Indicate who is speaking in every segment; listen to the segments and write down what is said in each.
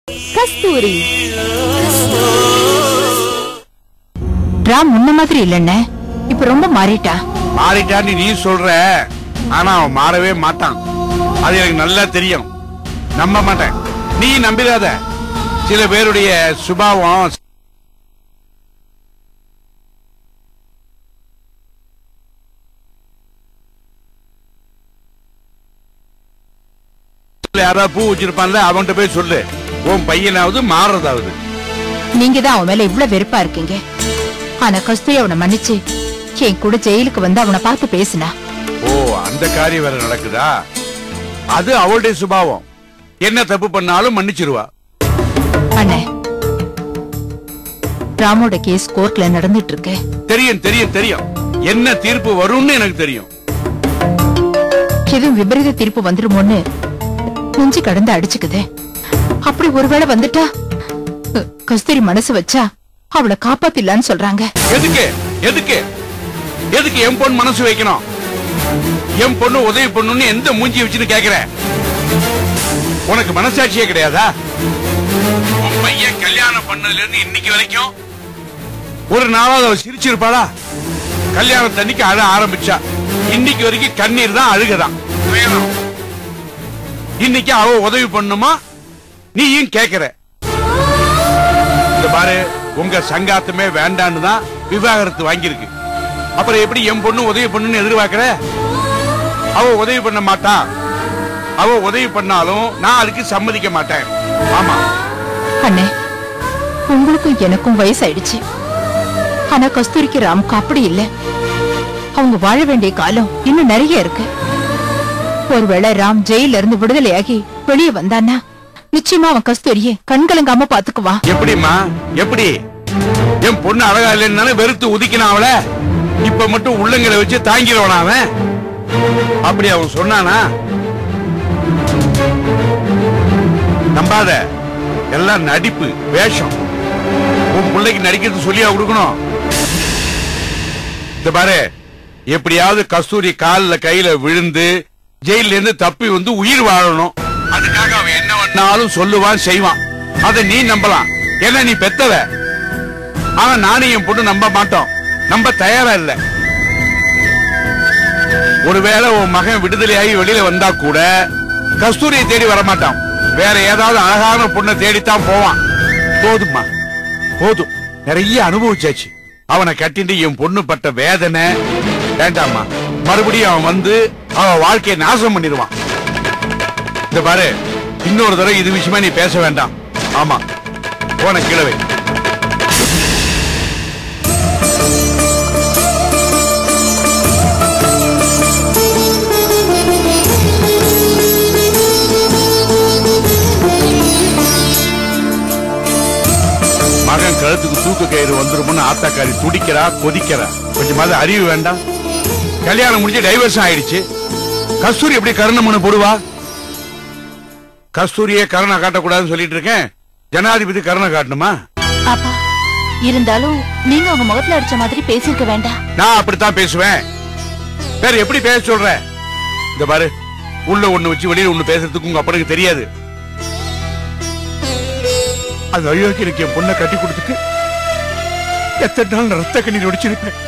Speaker 1: கஸ்தூரி. ராம் முன்ன மாதிரி இல்லன்னு இப்ப ரொம்ப மாறிட்டா.
Speaker 2: மாறிட்டான்னு நீ சொல்ற, ஆனா அவன் மாறவே மாட்டான். அது எனக்கு நல்லா தெரியும். நம்ப மாட்டேன், நீ நம்பிடாத. சில பேருடைய சுபாவம் யாராவது பூ வச்சிருப்பான்ல, அவன்கிட்ட போய் சொல்லு. உன் பையனாவது மாறதாவது.
Speaker 1: நீங்க தான் அவன் மேல இவ்வளவு வெறுப்பா இருக்கீங்க. ஆனா கஸ்தூரி அவனை மன்னிச்சு என் கூட ஜெயிலுக்கு வந்து அவனை பார்த்து பேசினா.
Speaker 2: ஓ, அந்த காரியம் வேற நடக்குதா? அது அவளுடைய சுபாவம். என்ன தப்பு பண்ணாலும் மன்னிச்சிருவா.
Speaker 1: அண்ணே, ராமோட கேஸ் கோர்ட்ல நடந்துட்டு இருக்கு.
Speaker 2: தெரியும் தெரியும் தெரியும். என்ன தீர்ப்பு வரும்னு எனக்கு தெரியும்.
Speaker 1: எதுவும் விபரீத தீர்ப்பு வந்துருமோன்னு நெஞ்சு கடந்து அடிச்சுக்குது. அப்படி ஒருவேளை வந்துட்டா கஸ்தூரி மனசு வச்சா அவளை காப்பாத்திடலான்னு சொல்றாங்க.
Speaker 2: எதுக்கு எதுக்கு எதுக்கு என் பொண்ணு மனசு வைக்கணும்? என் பொண்ணு உதவி பொண்ணுன்னு எந்த மூஞ்சி வச்சுன்னு கேக்குற? உனக்கு மனசாட்சியே கிடையாதா? உன் பையன் கல்யாணம் பண்ணதுல இருந்து இன்னைக்கு வரைக்கும் ஒரு நாளாவது அவ சிரிச்சிருப்பாளா? கல்யாணத்தன்னைக்கு அழ ஆரம்பிச்சா. இன்னைக்கு வரைக்கும் கண்ணீர் தான், அழுகதான். இன்னைக்கு அவ உதவி பண்ணுமா, நீயும் கேக்குற. இந்த பாரு, உங்க சங்காத்தமே வேண்டான்னு தான் விவாகரத்து வாங்கியிருக்கு. அப்புறம் எப்படி என் பொண்ணு உதவி பண்ணுன்னு எதிர்பார்க்கிற? அவ உதவி பண்ண மாட்டா. அவ உதவி பண்ணாலும் நான் அதுக்கு சம்மதிக்க மாட்டேன். ஆமா
Speaker 1: அண்ணே, உங்களுக்கும் எனக்கும் வயசாயிடுச்சு. ஆனா கஸ்தூரிக்கு ராமுக்கு அப்படி இல்ல. அவங்க வாழ வேண்டிய காலம் இன்னும் நிறைய இருக்கு. ஒருவேளை ராம் ஜெயில இருந்து விடுதலையாகி வெளியே வந்தான்னா நிச்சயமா அவன் கஸ்தூரியை கண்கலங்காம பாத்துக்குவா.
Speaker 2: எப்படிமா? எப்படி? என் பொண்ணு அழகா இல்லைன்னு வெறுத்து உதிக்கினா அவள? இப்ப மட்டும் உள்ளங்களை வச்சு தாங்கிடுவானா அவன்? அப்படி அவன் சொன்னானா? நம்பாத. எல்லாம் நடிப்பு, வேஷம். உன் பிள்ளைக்கு நடிக்கிறது சொல்லியா கொடுக்கணும்? இந்த பாரு, எப்படியாவது கஸ்தூரி காலில் கையில விழுந்து ஜெயில இருந்து தப்பி வந்து உயிர் வாழணும். அதுக்காக அவன் என்ன பண்ணாலும் சொல்லுவான், செய்வான். அதை நீ நம்பலாம், ஏன்னா நீ பெத்தவ. ஆனா நானும் என் பொண்ணு நம்ப மாட்டோம், நம்ப தயாரா இல்ல. ஒருவேளை உன் மகன் விடுதலையாகி வெளியில வந்தா கூட கஸ்தூரியை தேடி வரமாட்டான். வேற ஏதாவது அழகான பொண்ணை தேடித்தான் போவான். போதுமா, போதும். நிறைய அனுபவிச்சாச்சு. அவனை கட்டிட்டு என் பொண்ணு பட்ட வேதனை வேண்டாமா? மறுபடியும் அவன் வந்து அவன் வாழ்க்கையை நாசம் பண்ணிடுவான். இந்த பாரு, இன்னொரு தடவை இது விஷயமா நீ பேச வேண்டாம். ஆமா, போன கிழவை. மகன் கழுத்துக்கு தூக்கு கயிறு வந்துருமுன்னு ஆத்தாக்காரி துடிக்கிறா, கொதிக்கிறா. கொஞ்சமாவது அறிவு வேண்டாம்? கல்யாணம் முடிஞ்சு டைவர்ஸ் ஆயிடுச்சு. கஸ்தூரி எப்படி கருணை மனு போடுவா? கஸ்தூரியே கருணை காட்டக்கூடாதுன்னு சொல்லிட்டு இருக்கேன். ஜனாதிபதி கருணை காட்டணுமா?
Speaker 1: அப்பா, இருந்தாலும் நீங்க உங்க முகத்துல அடிச்ச மாதிரி பேசிருக்க வேண்டாம்.
Speaker 2: நான் அப்படித்தான் பேசுவேன். வேற எப்படி பேச சொல்ற? இந்த பாரு, உள்ள ஒண்ணு வச்சு வெளியில ஒண்ணு பேசுறதுக்கு உங்க அப்பனுக்கு தெரியாது. அது அயோக்கிய எனக்கு என் பொண்ணை கட்டி கொடுத்துட்டு எத்தனை நாள் ரத்த கண்ணீர் ஒடிச்சிருப்பேன்.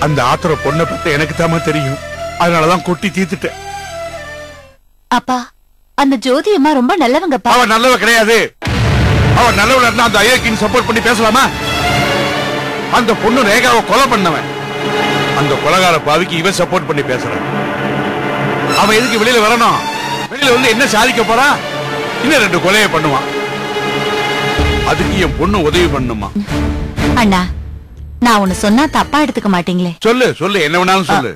Speaker 2: அந்த ஆத்திர பொண்ணை பத்தி எனக்கு தாமா தெரியும். அதனாலதான் கொட்டி தீர்த்துட்டேன்.
Speaker 1: அப்பா, அந்த ஜோதி அம்மா ரொம்ப நல்லவங்கப்பா.
Speaker 2: அவ நல்லவ கிடையாது. அவ நல்லவள இருந்தா அந்த அயோக்கியன் சப்போர்ட் பண்ணி பேசலாமா? அந்த பொண்ணு ரேகாவை கொலை பண்ணவன். அந்த கொலைகார பாவிக்கு இவ சப்போர்ட் பண்ணி பேசுறான். அவன் எதுக்கு வெளியில வரணும்? வெளியில வந்து என்ன சாதிக்க போறா? இன்னும் 2 கொலையை பண்ணுவான். அதுக்கு என் பொண்ணு உதவி பண்ணுமா?
Speaker 1: அண்ணா, நான் ஒன்னு சொன்னா தப்பா எடுத்துக்க மாட்டீங்களே?
Speaker 2: சொல்லு சொல்லு, என்ன வேணாலும் சொல்லு.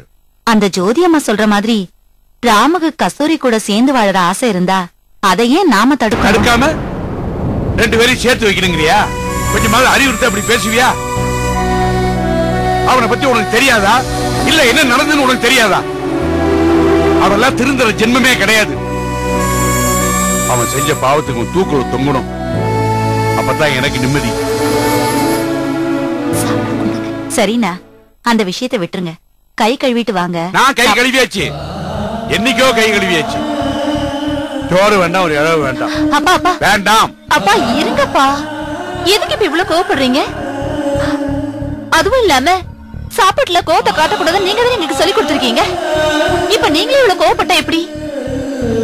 Speaker 1: அந்த ஜோதி அம்மா சொல்ற மாதிரி ராமுக்கு கஸ்தூரி கூட சேர்ந்து வாழற ஆசை இருந்தா அதையே நாம
Speaker 2: தடுக்காம 2 பேரையும் சேர்த்து வைக்கிறீங்கறியா? கொஞ்சமாவது அறிவுறுத்த அப்படி பேசுவியா? அவனை பத்தி உனக்கு தெரியாதா? இல்ல என்ன நடந்துன்னு உனக்கு தெரியாதா? அவெல்லாம் திருந்துற ஜென்மமே கிடையாது. அவன் செஞ்ச பாவத்துக்கு தூக்குல தொங்கணும். அப்பதான் எனக்கு நிம்மதி.
Speaker 1: சரிண்ணா, அந்த விஷயத்தை விட்டுருங்க. கை கழுவிட்டு வாங்க.
Speaker 2: நான் கை கழுவியாச்சு. என்னைக்கோ கை கழுவியாச்சு. சோறு வேண்டாம், ஒரு இழவு வேண்டாம்.
Speaker 3: அப்பா அப்பா
Speaker 2: வேண்டாம்.
Speaker 3: அப்பா இருங்கப்பா. எதுக்கு இப்ப இவ்வளவு கோவப்படுறீங்க? அதுவும் இல்லாம சாப்பாட்டுல கோவத்தை காட்டக்கூடாதுன்னு நீங்க தான் எங்களுக்கு சொல்லி கொடுத்திருக்கீங்க. இப்ப நீங்களே இவ்வளவு கோவப்பட்டா எப்படி?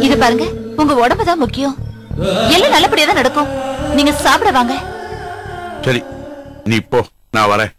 Speaker 3: இது பாருங்க, உங்க உடம்பு தான் முக்கியம். எல்லாம் நல்லபடியா தான் நடக்கும். நீங்க சாப்பிட வாங்க.
Speaker 2: சரி, நீ போ, நான் வரேன்.